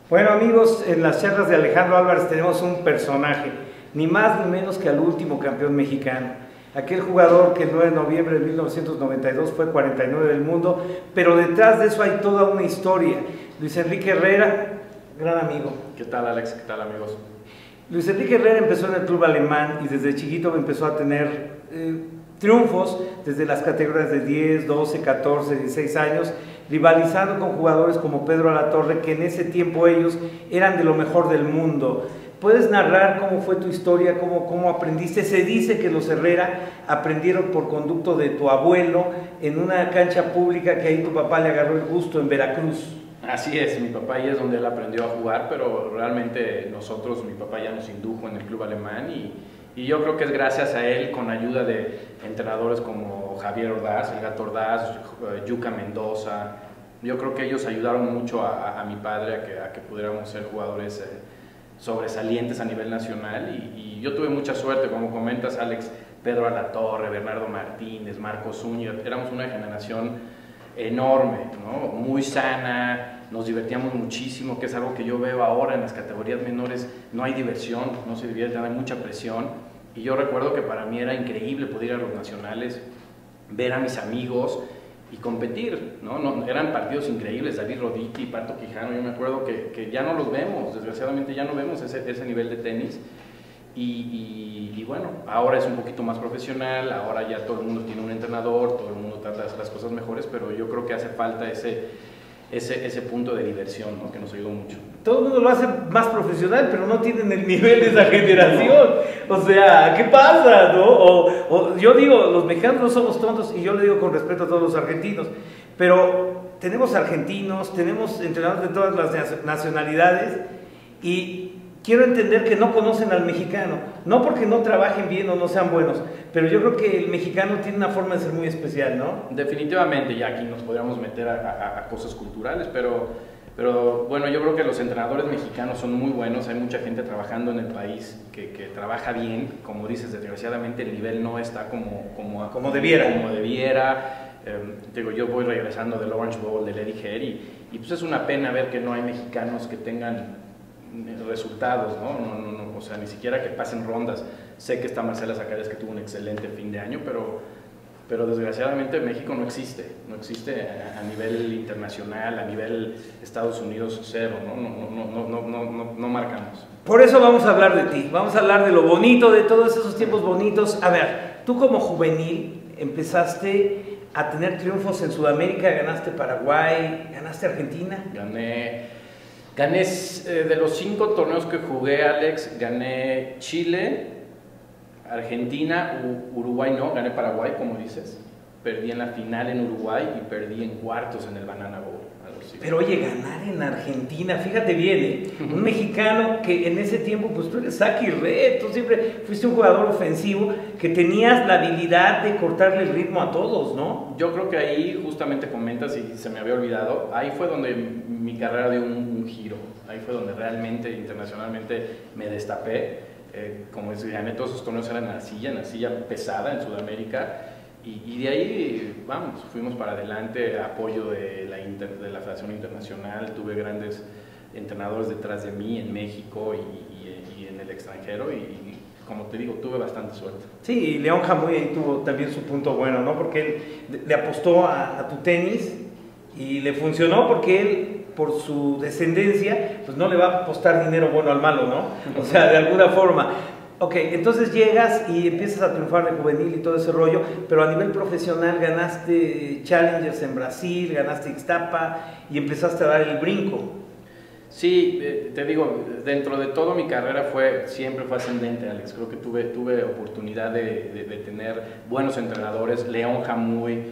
Bueno amigos, en las charlas de Alejandro Álvarez tenemos un personaje, ni más ni menos que al último campeón mexicano. Aquel jugador que el 9 de noviembre de 1992 fue 49 del mundo, pero detrás de eso hay toda una historia. Luis Enrique Herrera, gran amigo. ¿Qué tal, Alex? ¿Qué tal, amigos? Luis Enrique Herrera empezó en el club alemán y desde chiquito empezó a tener triunfos desde las categorías de 10, 12, 14, 16 años, rivalizando con jugadores como Pedro Alatorre, que en ese tiempo ellos eran de lo mejor del mundo. ¿Puedes narrar cómo fue tu historia, cómo aprendiste? Se dice que los Herrera aprendieron por conducto de tu abuelo en una cancha pública que ahí tu papá le agarró el gusto en Veracruz. Así es, mi papá ahí es donde él aprendió a jugar, pero realmente mi papá ya nos indujo en el club alemán y yo creo que es gracias a él, con ayuda de entrenadores como Javier Ordaz, el Gato Ordaz, Yuka Mendoza. Yo creo que ellos ayudaron mucho a mi padre a que pudiéramos ser jugadores sobresalientes a nivel nacional y yo tuve mucha suerte, como comentas, Alex, Pedro Alatorre, Bernardo Martínez, Marcos Zúñiga. Éramos una generación enorme, ¿no? Muy sana, nos divertíamos muchísimo, que es algo que yo veo ahora en las categorías menores. No hay diversión, no se divierte, hay mucha presión, y yo recuerdo que para mí era increíble poder ir a los nacionales, ver a mis amigos y competir, ¿no? Eran partidos increíbles. David Roditi, Pato Quijano, yo me acuerdo que ya no los vemos, desgraciadamente ya no vemos ese nivel de tenis. Y bueno, ahora es un poquito más profesional, ahora ya todo el mundo tiene un entrenador, todo el mundo trata de hacer las cosas mejores, pero yo creo que hace falta ese punto de diversión, ¿no? Que nos ayudó mucho. Todo el mundo lo hace más profesional, pero no tienen el nivel de esa generación. O sea, ¿qué pasa, no? O yo digo, los mexicanos no somos tontos, y yo le digo con respeto a todos los argentinos, pero tenemos argentinos, tenemos entrenadores de todas las nacionalidades, y quiero entender que no conocen al mexicano, no porque no trabajen bien o no sean buenos, pero yo creo que el mexicano tiene una forma de ser muy especial, ¿no? Definitivamente, ya aquí nos podríamos meter a cosas culturales, pero bueno, yo creo que los entrenadores mexicanos son muy buenos. Hay mucha gente trabajando en el país que trabaja bien. Como dices, desgraciadamente el nivel no está como debiera. Digo, yo voy regresando del Orange Bowl, del Eddie Head, y pues es una pena ver que no hay mexicanos que tengan resultados, ¿no? O sea, ni siquiera que pasen rondas. Sé que está Marcela Zacarias, que tuvo un excelente fin de año, pero desgraciadamente México no existe a nivel internacional, a nivel Estados Unidos, cero, no marcamos. Por eso vamos a hablar de ti, vamos a hablar de lo bonito, de todos esos tiempos bonitos. A ver, tú como juvenil empezaste a tener triunfos en Sudamérica, ganaste Paraguay, ganaste Argentina. Gané de los 5 torneos que jugué, Alex, gané Chile, Argentina, Uruguay no, gané Paraguay, como dices. Perdí en la final en Uruguay y perdí en cuartos en el Banana Bowl. Pero oye, ganar en Argentina, fíjate bien, ¿eh? Un mexicano que en ese tiempo, pues tú eres saque y red, tú siempre fuiste un jugador ofensivo que tenías la habilidad de cortarle el ritmo a todos, ¿no? Yo creo que ahí justamente comentas, y se me había olvidado, ahí fue donde mi carrera dio un giro. Ahí fue donde realmente internacionalmente me destapé. Como dices, gané todos esos torneos, eran en arcilla pesada en Sudamérica. Y de ahí, vamos, fuimos para adelante, apoyo de la Federación Internacional. Tuve grandes entrenadores detrás de mí en México y en el extranjero, y como te digo, tuve bastante suerte. Sí, y León Jamuy ahí tuvo también su punto bueno, ¿no? Porque él le apostó a tu tenis y le funcionó, porque él, por su descendencia, pues no le va a apostar dinero bueno al malo, ¿no? O sea, de alguna forma. Ok, entonces llegas y empiezas a triunfar de juvenil y todo ese rollo, pero a nivel profesional ganaste Challengers en Brasil, ganaste Ixtapa y empezaste a dar el brinco. Sí, te digo, dentro de toda mi carrera siempre fue ascendente, Alex. Creo que tuve oportunidad de tener buenos entrenadores. León Jamuy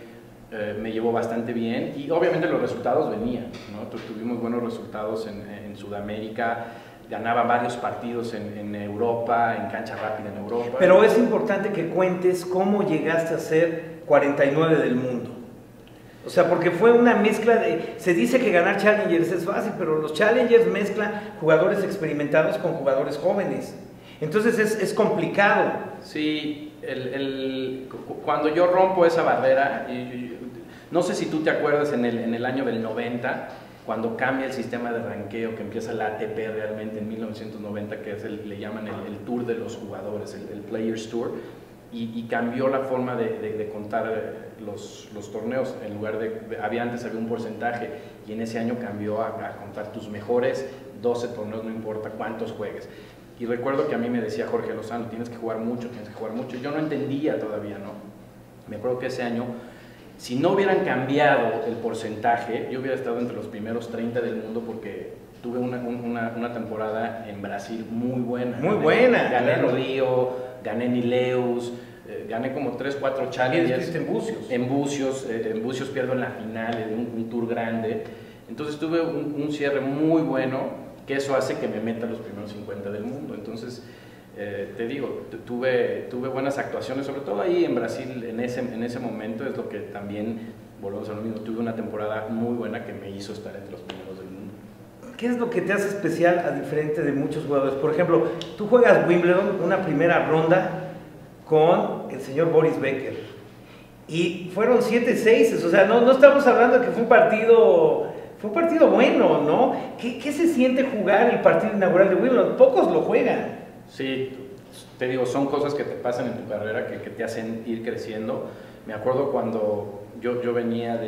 me llevó bastante bien, y obviamente los resultados venían, ¿no? Tuvimos buenos resultados en Sudamérica. Ganaba varios partidos en Europa, en cancha rápida en Europa. Pero es importante que cuentes cómo llegaste a ser 49 del mundo. O sea, porque fue una mezcla de... Se dice que ganar Challengers es fácil, pero los Challengers mezclan jugadores experimentados con jugadores jóvenes. Entonces es complicado. Sí, cuando yo rompo esa barrera, no sé si tú te acuerdas en el año del 90, cuando cambia el sistema de ranqueo, que empieza la ATP realmente en 1990, que es le llaman el Tour de los jugadores, el Players Tour, y cambió la forma de contar los torneos. En lugar antes había un porcentaje, y en ese año cambió a contar tus mejores 12 torneos, no importa cuántos juegues. Y recuerdo que a mí me decía Jorge Lozano, tienes que jugar mucho, yo no entendía todavía, ¿no? Me acuerdo que ese año, si no hubieran cambiado el porcentaje, yo hubiera estado entre los primeros 30 del mundo, porque tuve una temporada en Brasil muy buena. Muy buena. Gané Río, gané Nileus, gané como 3, 4 challengers. En Bucios. En Bucios pierdo en la final, en un tour grande. Entonces tuve un cierre muy bueno, que eso hace que me meta a los primeros 50 del mundo. Entonces, te digo, tuve buenas actuaciones, sobre todo ahí en Brasil, en ese momento, es lo que también, volvemos a lo mismo, tuve una temporada muy buena que me hizo estar entre los primeros del mundo. ¿Qué es lo que te hace especial a diferente de muchos jugadores? Por ejemplo, tú juegas Wimbledon, una primera ronda con el señor Boris Becker, y fueron 7-6, o sea, no estamos hablando de que fue un partido bueno, ¿no? ¿Qué se siente jugar el partido inaugural de Wimbledon? Pocos lo juegan. Sí, te digo, son cosas que te pasan en tu carrera que te hacen ir creciendo. Me acuerdo cuando yo venía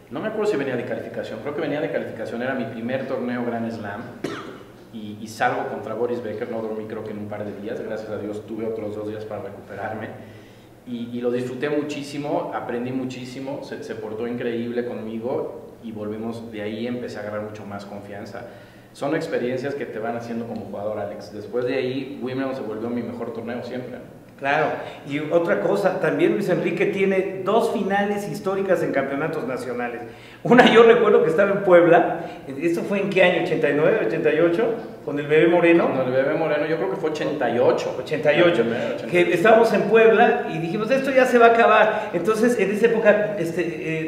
no me acuerdo si venía de calificación, creo que venía de calificación, era mi primer torneo Grand Slam, y salgo contra Boris Becker, no dormí creo que en un par de días, gracias a Dios tuve otros 2 días para recuperarme, y lo disfruté muchísimo, aprendí muchísimo, se portó increíble conmigo, y volvimos, de ahí empecé a agarrar mucho más confianza. Son experiencias que te van haciendo como jugador, Alex. Después de ahí, Wimbledon se volvió mi mejor torneo siempre. Claro, y otra cosa, también Luis Enrique tiene 2 finales históricas en campeonatos nacionales. Una, yo recuerdo que estaba en Puebla, ¿esto fue en qué año? ¿89, 88? Con el Bebé Moreno. Con el Bebé Moreno, yo creo que fue 88. 88, que estábamos en Puebla y dijimos, esto ya se va a acabar. Entonces, en esa época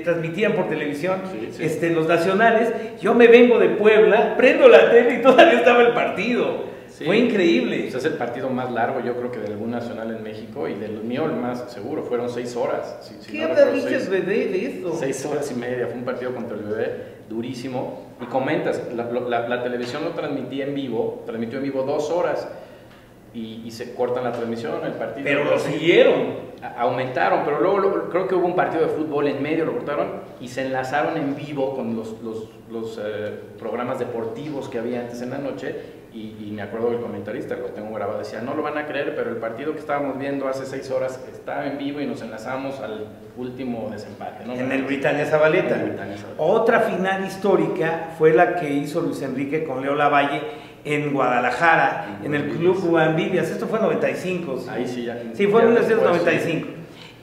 transmitían por televisión sí. Los nacionales. Yo me vengo de Puebla, prendo la tele y todavía estaba el partido. Sí. Fue increíble. Pues es el partido más largo, yo creo que de algún nacional en México, y del mío el más seguro, fueron 6 horas. ¿Qué dices, Bebé, de esto? 6 horas y media, fue un partido contra el Bebé durísimo. Y comentas, la televisión lo transmitió en vivo 2 horas, y se cortan la transmisión, el partido. Pero lo siguieron. Aumentaron, pero luego creo que hubo un partido de fútbol en medio, lo cortaron y se enlazaron en vivo con los programas deportivos que había antes en la noche, y me acuerdo del comentarista, lo tengo grabado, decía, no lo van a creer, pero el partido que estábamos viendo hace 6 horas estaba en vivo y nos enlazamos al último desempate, ¿no? En el Britannia Zabaleta. Otra final histórica fue la que hizo Luis Enrique con Leo Lavalle en Guadalajara, en el Club Ambibias. Esto fue en 95. ¿Sí? Ahí sí, ya. Sí, fue en 1995.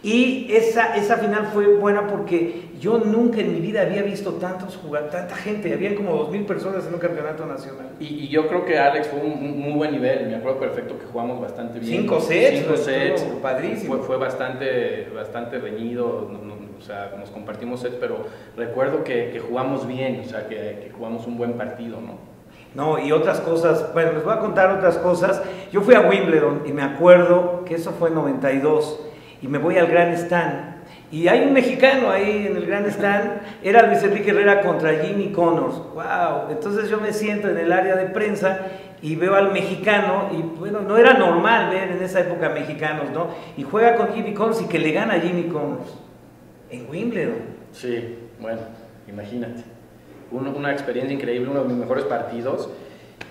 Y esa final fue buena porque yo nunca en mi vida había visto tanta gente, había como 2,000 personas en un campeonato nacional. Y yo creo que Alex fue un muy buen nivel, me acuerdo perfecto que jugamos bastante bien. 5 sets, padrísimo. Fue bastante reñido, o sea, nos compartimos sets, pero recuerdo que jugamos bien, o sea, que jugamos un buen partido, ¿no? No, y otras cosas, bueno, les voy a contar otras cosas. Yo fui a Wimbledon y me acuerdo que eso fue en 92 y me voy al Grand Stand y hay un mexicano ahí en el Grand Stand, era Luis Enrique Herrera contra Jimmy Connors. Wow, entonces yo me siento en el área de prensa y veo al mexicano, y bueno, no era normal ver en esa época mexicanos, ¿no? Y juega con Jimmy Connors y que le gana a Jimmy Connors en Wimbledon. Sí, bueno, imagínate. Una experiencia increíble, uno de mis mejores partidos.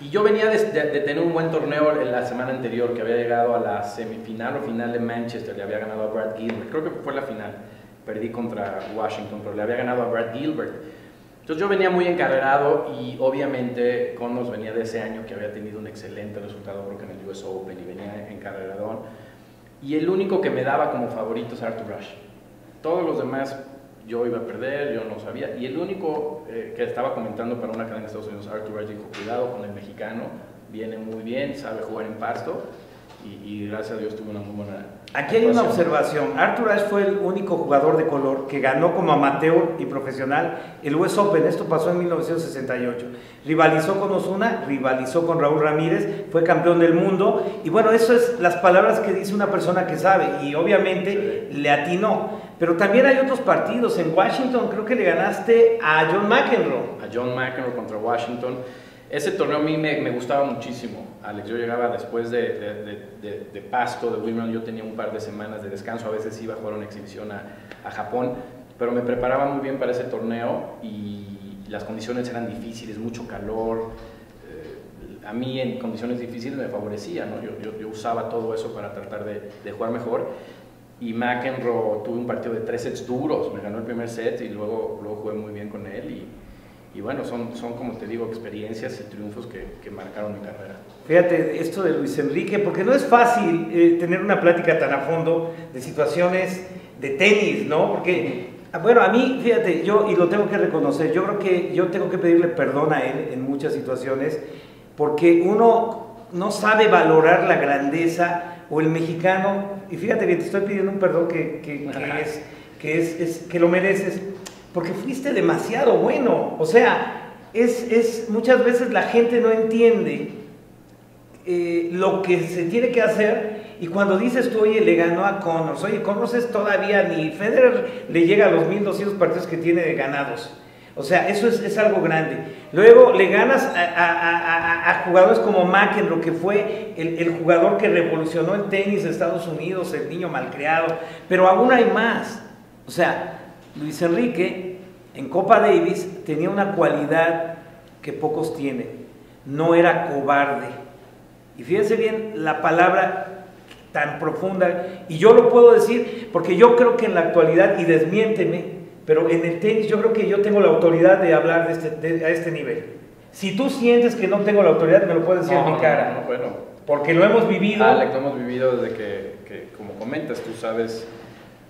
Y yo venía de tener un buen torneo en la semana anterior, que había llegado a la semifinal o final de Manchester, le había ganado a Brad Gilbert, creo que fue la final, perdí contra Washington, pero le había ganado a Brad Gilbert. Entonces yo venía muy encarrerado, y obviamente Connors venía de ese año que había tenido un excelente resultado, creo que en el US Open, y venía encarreradón. Y el único que me daba como favorito es Arthur Ashe. Todos los demás yo iba a perder, yo no sabía, y el único que estaba comentando para una cadena de Estados Unidos, Arthur Ashe, dijo, cuidado con el mexicano, viene muy bien, sabe jugar en pasto, y gracias a Dios tuvo una muy buena Aquí hay una observación. Arthur Ashe fue el único jugador de color que ganó como amateur y profesional el US Open. Esto pasó en 1968. Rivalizó con Ozuna, rivalizó con Raúl Ramírez, fue campeón del mundo. Y bueno, eso es las palabras que dice una persona que sabe, y obviamente le atinó. pero también hay otros partidos. En Washington creo que le ganaste a John McEnroe. A John McEnroe contra Washington. Ese torneo a mí me gustaba muchísimo, Alex. Yo llegaba después de Pasto, de Wimbledon, yo tenía un par de semanas de descanso, a veces iba a jugar una exhibición a Japón, pero me preparaba muy bien para ese torneo y las condiciones eran difíciles, mucho calor. A mí en condiciones difíciles me favorecía, ¿no? Yo usaba todo eso para tratar de jugar mejor. Y McEnroe, tuve un partido de 3 sets duros, me ganó el primer set y luego jugué muy bien con él. Y bueno, son, como te digo, experiencias y triunfos que marcaron mi carrera. Fíjate, esto de Luis Enrique, porque no es fácil tener una plática tan a fondo de situaciones de tenis, ¿no? Porque, bueno, a mí, fíjate, y lo tengo que reconocer, yo creo que yo tengo que pedirle perdón a él en muchas situaciones, porque uno no sabe valorar la grandeza, o el mexicano, y fíjate bien, te estoy pidiendo un perdón que lo mereces, porque fuiste demasiado bueno. O sea, muchas veces la gente no entiende lo que se tiene que hacer, y cuando dices tú, oye, le ganó a Connors, oye, Connors es todavía, ni Federer le llega a los 1200 partidos que tiene ganados. O sea, eso es algo grande. Luego le ganas a jugadores como McEnroe, que fue el jugador que revolucionó el tenis de Estados Unidos, el niño malcriado, pero aún hay más. O sea, Luis Enrique en Copa Davis tenía una cualidad que pocos tienen: no era cobarde. Y fíjense bien la palabra tan profunda, y yo lo puedo decir porque yo creo que en la actualidad, y desmiénteme, pero en el tenis yo creo que yo tengo la autoridad de hablar a este nivel. Si tú sientes que no tengo la autoridad, me lo puedes decir en mi cara. No, bueno. Porque lo hemos vivido. Alex, lo hemos vivido desde que, como comentas, tú sabes,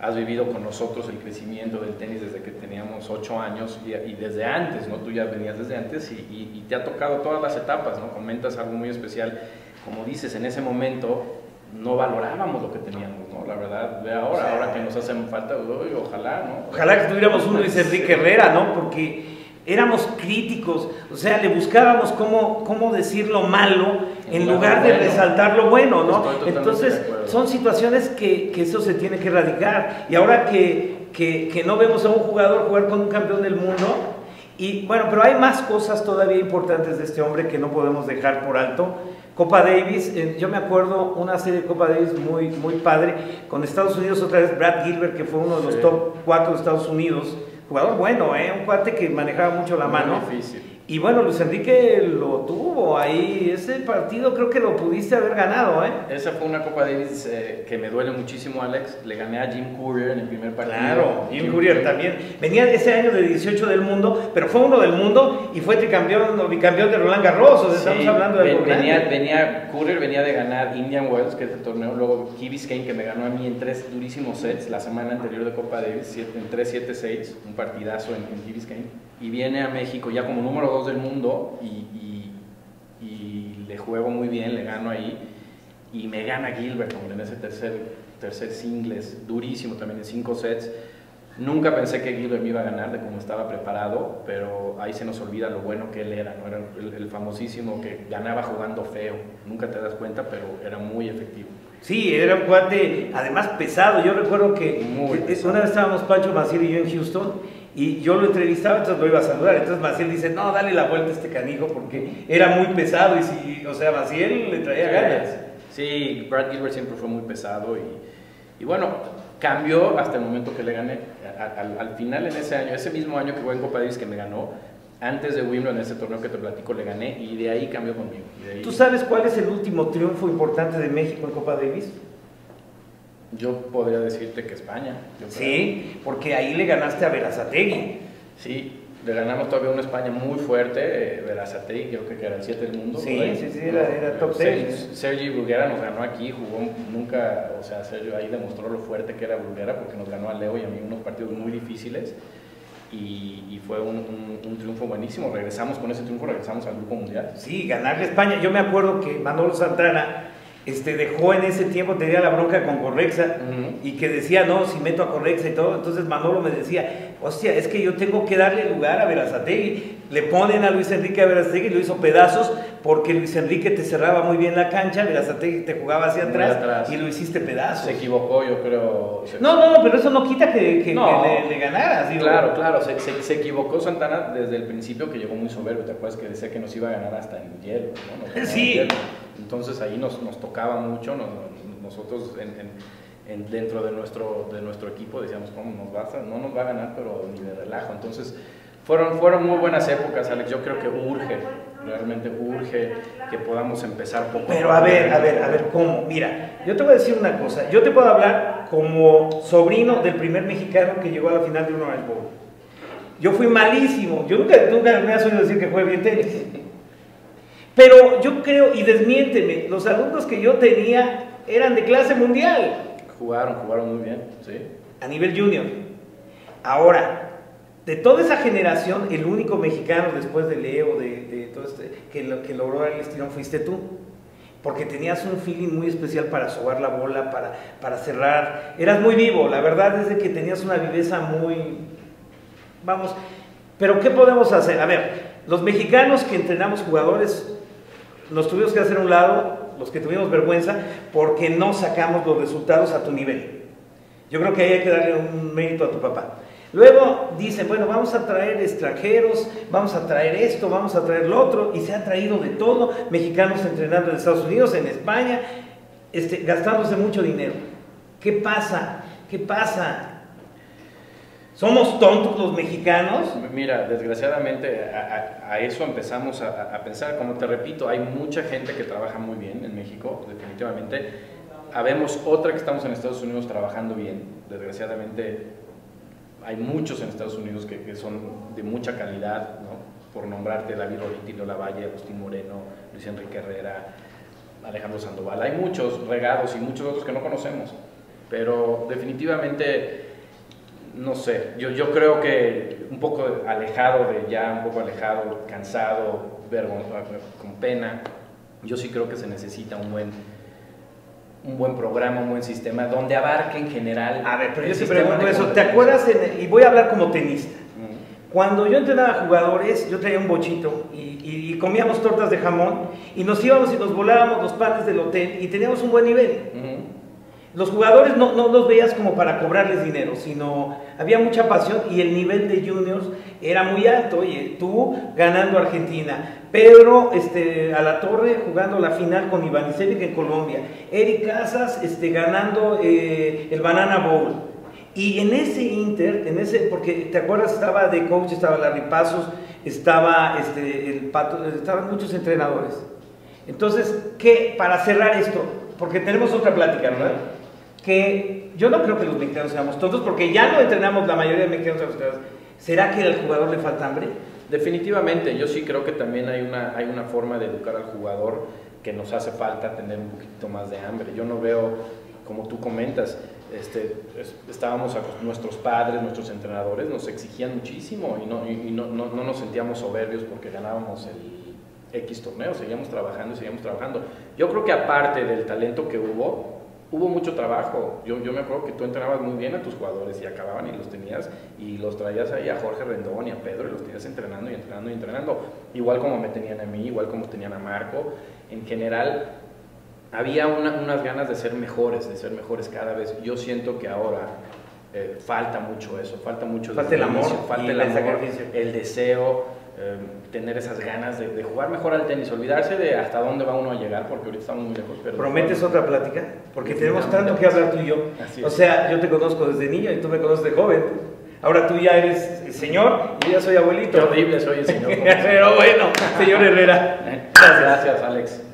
has vivido con nosotros el crecimiento del tenis desde que teníamos 8 años y desde antes, ¿no? Tú ya venías desde antes y te ha tocado todas las etapas, ¿no? Comentas algo muy especial. Como dices, en ese momento no valorábamos lo que teníamos, ¿no? La verdad, ve ahora que nos hacen falta, ojalá, ¿no? Ojalá que tuviéramos un Luis Enrique Herrera, ¿no? Porque éramos críticos, o sea, le buscábamos cómo decir lo malo en lugar de resaltar lo bueno, ¿no? Entonces, son situaciones que eso se tiene que erradicar. Y ahora que no vemos a un jugador jugar con un campeón del mundo, y bueno, pero hay más cosas todavía importantes de este hombre que no podemos dejar por alto. Copa Davis, yo me acuerdo una serie de Copa Davis muy, muy padre, con Estados Unidos otra vez, Brad Gilbert, que fue uno de los top 4 de Estados Unidos, jugador bueno, un cuate que manejaba mucho la mano. Difícil. Y bueno, Luis Enrique lo tuvo ahí, ese partido creo que lo pudiste haber ganado, Esa fue una Copa Davis que me duele muchísimo, Alex. Le gané a Jim Courier en el primer partido. Claro, Jim Courier también. Venía ese año de 18 del mundo, pero fue uno del mundo y fue tricampeón o bicampeón de Roland Garros. O sea, estamos hablando de algo grande. Courier venía de ganar Indian Wells, que es el torneo, luego Key Biscayne, que me ganó a mí en 3 durísimos sets la semana anterior de Copa Davis, en 3-7-6, un partidazo en Key Biscayne. Y viene a México ya como número 2 del mundo y le juego muy bien, le gano ahí y me gana Gilbert en ese tercer singles, durísimo también en 5 sets. Nunca pensé que Gilbert me iba a ganar de cómo estaba preparado, pero ahí se nos olvida lo bueno que él era, ¿no? Era el famosísimo que ganaba jugando feo, nunca te das cuenta, pero era muy efectivo. Sí, era un cuate, además pesado. Yo recuerdo que una vez estábamos Pancho Maciel y yo en Houston, y yo lo entrevistaba, entonces lo iba a saludar. Entonces Maciel dice, no, dale la vuelta a este canijo, porque era muy pesado, o sea, Maciel le traía ganas. Sí, Brad Gilbert siempre fue muy pesado, y bueno, cambió hasta el momento que le gané. Al final, en ese año, ese mismo año que fue en Copa Davis, que me ganó, antes de Wimbledon, en ese torneo que te platico, le gané, y de ahí cambió conmigo. ¿Tú sabes cuál es el último triunfo importante de México en Copa Davis? Yo podría decirte que España. Sí, porque ahí le ganaste a Berasategui. Sí, le ganamos todavía una España muy fuerte, Berasategui, creo que era el 7 del mundo. Sí, era top 10. Sergi Bruguera nos ganó aquí, jugó nunca, o sea, Sergio ahí demostró lo fuerte que era Bruguera, porque nos ganó a Leo y a mí unos partidos muy difíciles. Y fue un triunfo buenísimo. Regresamos con ese triunfo, regresamos al Grupo Mundial. Sí, ganarle a España. Yo me acuerdo que Manolo Santana dejó en ese tiempo, tenía la bronca con Correxa, y que decía, no, si meto a Correxa y todo. Entonces Manolo me decía, hostia, es que yo tengo que darle lugar a Berasategui. Le ponen a Luis Enrique a Berasategui, lo hizo pedazos porque Luis Enrique te cerraba muy bien la cancha, Berasategui te jugaba hacia atrás y lo hiciste pedazos. Se equivocó, yo creo. No, pero eso no quita que no, le ganaras. Digo. Claro, se equivocó Santana desde el principio, que llegó muy soberbio. ¿Te acuerdas que decía que nos iba a ganar hasta en hielo? ¿No? Sí. En hielo. Entonces ahí nos tocaba mucho, nosotros dentro de nuestro equipo decíamos, ¿cómo nos va a, no nos va a ganar, pero ni de relajo? Entonces fueron muy buenas épocas, Alex. Yo creo que realmente urge que podamos empezar poco. Pero a ver, ¿cómo? Mira, yo te voy a decir una cosa. Yo te puedo hablar como sobrino del primer mexicano que llegó a la final de un Orange Bowl. Yo fui malísimo. Yo nunca me has oído decir que jugué bien tenis. Pero yo creo, y desmiénteme, los alumnos que yo tenía eran de clase mundial. Jugaron muy bien, sí. A nivel junior. Ahora, de toda esa generación, el único mexicano después de Leo, de todo que logró el estirón fuiste tú. Porque tenías un feeling muy especial para sobar la bola, para cerrar. Eras muy vivo, la verdad es de que tenías una viveza muy... Vamos, pero ¿qué podemos hacer? A ver, los mexicanos que entrenamos jugadores, nos tuvimos que hacer a un lado, los que tuvimos vergüenza, porque no sacamos los resultados a tu nivel. Yo creo que ahí hay que darle un mérito a tu papá. Luego dicen, bueno, vamos a traer extranjeros, vamos a traer esto, vamos a traer lo otro, y se ha traído de todo, mexicanos entrenando en Estados Unidos, en España, gastándose mucho dinero. ¿Qué pasa? ¿Qué pasa? ¿Somos tontos los mexicanos? Mira, desgraciadamente a eso empezamos a pensar. Como te repito, hay mucha gente que trabaja muy bien en México, definitivamente. Habemos otra que estamos en Estados Unidos trabajando bien. Desgraciadamente hay muchos en Estados Unidos que son de mucha calidad, ¿no? Por nombrarte, David Roliti, Leo Lavalle, Agustín Moreno, Luis Enrique Herrera, Alejandro Sandoval. Hay muchos regados y muchos otros que no conocemos, pero definitivamente, no sé, yo creo que un poco alejado, cansado, con pena. Yo sí creo que se necesita un buen programa, un buen sistema, donde abarque en general. A ver, pero yo te pregunto eso, ¿te acuerdas? Y voy a hablar como tenista. Cuando yo entrenaba jugadores, yo traía un bochito y comíamos tortas de jamón y nos íbamos y nos volábamos los panes del hotel y teníamos un buen nivel. Los jugadores no los veías como para cobrarles dinero, sino había mucha pasión y el nivel de juniors era muy alto. Oye, tú ganando Argentina, Pedro Alatorre jugando la final con Ivanisevic en Colombia, Eric Casas ganando el Banana Bowl. Y en ese inter, porque te acuerdas, estaba de coach, estaba Larry Pasos, estaba el Pato, estaban muchos entrenadores. Entonces, ¿qué? Para cerrar esto, porque tenemos otra plática, ¿verdad? Que yo no creo que los mexicanos seamos tontos, porque ya no entrenamos la mayoría de mexicanos. ¿Será que al jugador le falta hambre? Definitivamente, yo sí creo que también hay una forma de educar al jugador que nos hace falta tener un poquito más de hambre. Yo no veo, como tú comentas, estábamos nuestros padres, nuestros entrenadores nos exigían muchísimo y no nos sentíamos soberbios porque ganábamos el X torneo, seguíamos trabajando. Yo creo que aparte del talento que hubo mucho trabajo. Yo me acuerdo que tú entrenabas muy bien a tus jugadores y acababan y los tenías y los traías ahí a Jorge Rendón y a Pedro y los tenías entrenando. Igual como me tenían a mí, igual como tenían a Marco. En general había unas ganas de ser mejores cada vez. Yo siento que ahora falta mucho eso, falta el amor, el deseo. Tener esas ganas de jugar mejor al tenis, olvidarse de hasta dónde va uno a llegar, porque ahorita estamos muy lejos. Pero ¿prometes otra plática? Porque tenemos tanto que hablar tú y yo. O sea, yo te conozco desde niño y tú me conoces de joven. Ahora tú ya eres el señor y yo ya soy abuelito. Qué horrible soy el señor. Pero bueno, señor Herrera. Gracias, Alex.